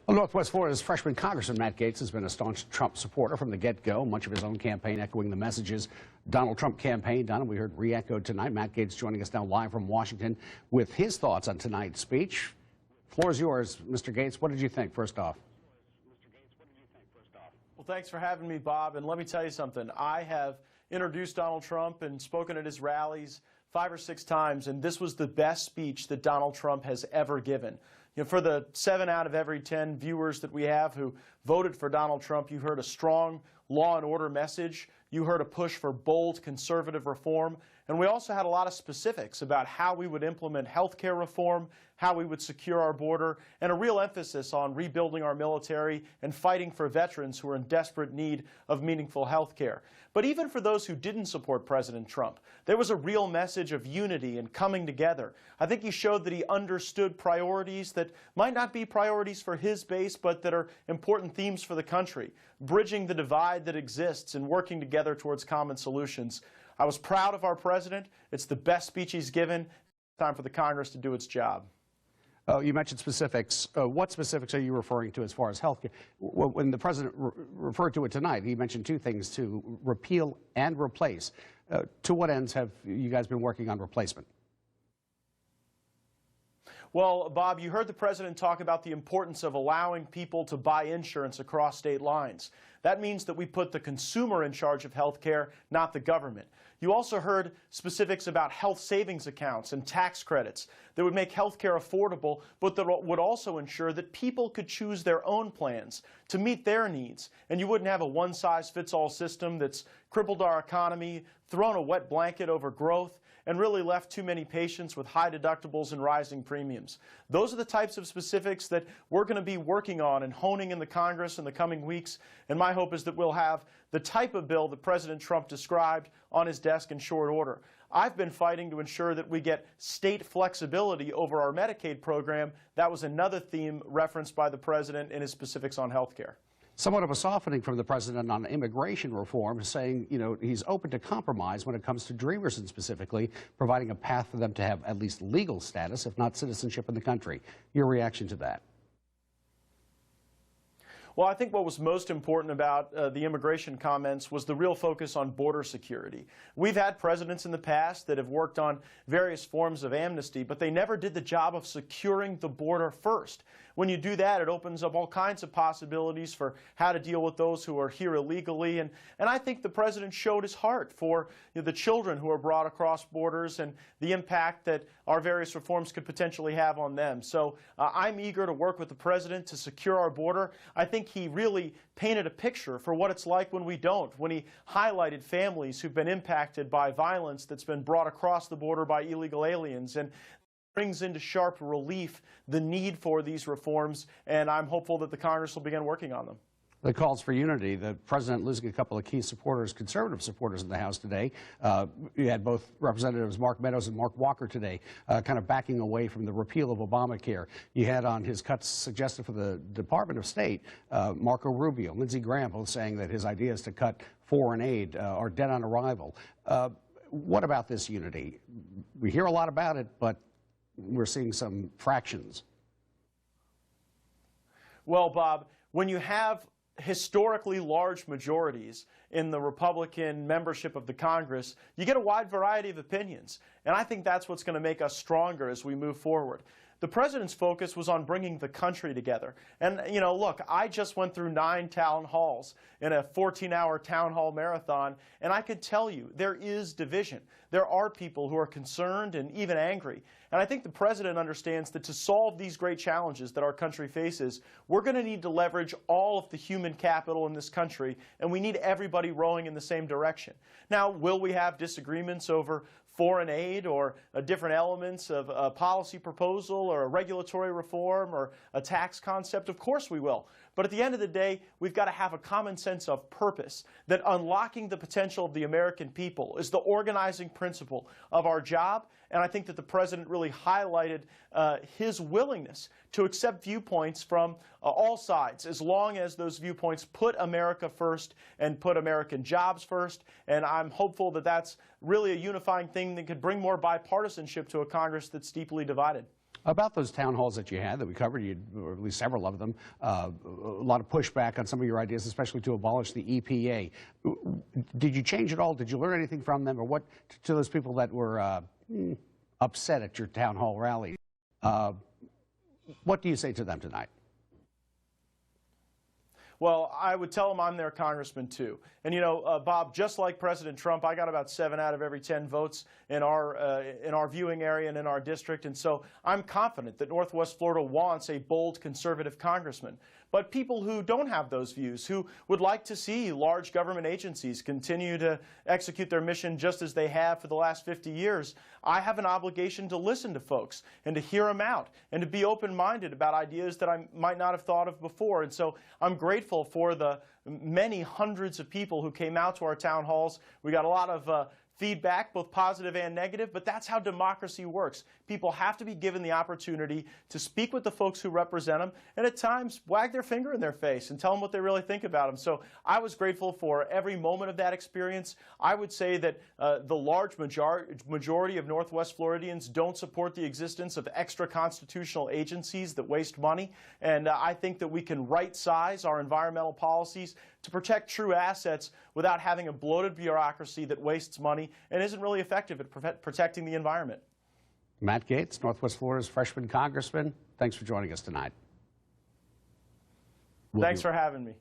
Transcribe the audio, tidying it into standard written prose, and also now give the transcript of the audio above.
Well, Northwest Florida's freshman Congressman Matt Gaetz has been a staunch Trump supporter from the get-go, much of his own campaign echoing the messages Donald Trump campaigned on, and we heard re-echoed tonight. Matt Gaetz joining us now live from Washington with his thoughts on tonight's speech. Floor is yours, Mr. Gaetz. What did you think, first off? Well, thanks for having me, Bob. And let me tell you something. I have introduced Donald Trump and spoken at his rallies 5 or 6 times, and this was the best speech that Donald Trump has ever given. You know, for the 7 out of every 10 viewers that we have who voted for Donald Trump, you heard a strong law and order message. You heard a push for bold conservative reform. And we also had a lot of specifics about how we would implement health care reform, how we would secure our border, and a real emphasis on rebuilding our military and fighting for veterans who are in desperate need of meaningful health care. But even for those who didn't support President Trump, there was a real message of unity and coming together. I think he showed that he understood priorities that might not be priorities for his base, but that are important themes for the country, bridging the divide that exists and working together towards common solutions. I was proud of our president. It's the best speech he's given. Time for the Congress to do its job. You mentioned specifics. What specifics are you referring to as far as health care? When the president referred to it tonight, he mentioned 2 things: to repeal and replace. To what ends have you guys been working on replacement? Well, Bob, you heard the president talk about the importance of allowing people to buy insurance across state lines. That means that we put the consumer in charge of health care, not the government. You also heard specifics about health savings accounts and tax credits that would make health care affordable, but that would also ensure that people could choose their own plans to meet their needs. And you wouldn't have a one-size-fits-all system that's crippled our economy, thrown a wet blanket over growth, and really left too many patients with high deductibles and rising premiums. Those are the types of specifics that we're going to be working on and honing in the Congress in the coming weeks, and my hope is that we'll have the type of bill that President Trump described on his desk in short order. I've been fighting to ensure that we get state flexibility over our Medicaid program. That was another theme referenced by the president in his specifics on health care. Somewhat of a softening from the president on immigration reform, saying, he's open to compromise when it comes to dreamers and specifically providing a path for them to have at least legal status, if not citizenship in the country. Your reaction to that? Well, I think what was most important about the immigration comments was the real focus on border security. We've had presidents in the past that have worked on various forms of amnesty, but they never did the job of securing the border first. When you do that, it opens up all kinds of possibilities for how to deal with those who are here illegally. And I think the president showed his heart for the children who are brought across borders and the impact that our various reforms could potentially have on them. So I'm eager to work with the president to secure our border. I think he really painted a picture for what it's like when we don't, when he highlighted families who've been impacted by violence that's been brought across the border by illegal aliens, and brings into sharp relief the need for these reforms, and I'm hopeful that the Congress will begin working on them. The calls for unity, the president losing a couple of key supporters, conservative supporters in the House today. You had both Representatives Mark Meadows and Mark Walker today kind of backing away from the repeal of Obamacare. You had on his cuts suggested for the Department of State, Marco Rubio, Lindsey Graham, both saying that his ideas to cut foreign aid are dead on arrival. What about this unity? We hear a lot about it, but we're seeing some fractions. Well, Bob, when you have historically large majorities in the Republican membership of the Congress, you get a wide variety of opinions. And I think that's what's going to make us stronger as we move forward. The president's focus was on bringing the country together. And, look, I just went through 9 town halls in a 14-hour town hall marathon, and I could tell you there is division. There are people who are concerned and even angry. And I think the president understands that to solve these great challenges that our country faces, we're going to need to leverage all of the human capital in this country, and we need everybody rowing in the same direction. Now, will we have disagreements over foreign aid or different elements of a policy proposal or a regulatory reform or a tax concept? Of course we will. But at the end of the day, we've got to have a common sense of purpose, that unlocking the potential of the American people is the organizing principle of our job. And I think that the president really highlighted his willingness to accept viewpoints from all sides, as long as those viewpoints put America first and put American jobs first. And I'm hopeful that that's really a unifying thing that could bring more bipartisanship to a Congress that's deeply divided. About those town halls that you had that we covered, or at least several of them, a lot of pushback on some of your ideas, especially to abolish the EPA. Did you change at all? Did you learn anything from them, or what to those people that were upset at your town hall rally? What do you say to them tonight? Well, I would tell them I'm their congressman, too. And, you know, Bob, just like President Trump, I got about 7 out of every 10 votes in our viewing area and in our district. And so I'm confident that Northwest Florida wants a bold conservative congressman. But people who don't have those views, who would like to see large government agencies continue to execute their mission just as they have for the last 50 years, I have an obligation to listen to folks and to hear them out and to be open-minded about ideas that I might not have thought of before. And so I'm grateful for the many hundreds of people who came out to our town halls. We got a lot of feedback, both positive and negative, but that's how democracy works. People have to be given the opportunity to speak with the folks who represent them, and at times wag their finger in their face and tell them what they really think about them. So I was grateful for every moment of that experience. I would say that the large majority of Northwest Floridians don't support the existence of extra constitutional agencies that waste money, and I think that we can right-size our environmental policies to protect true assets without having a bloated bureaucracy that wastes money and isn't really effective at protecting the environment. Matt Gaetz, Northwest Florida's freshman congressman, thanks for joining us tonight. Thanks for having me.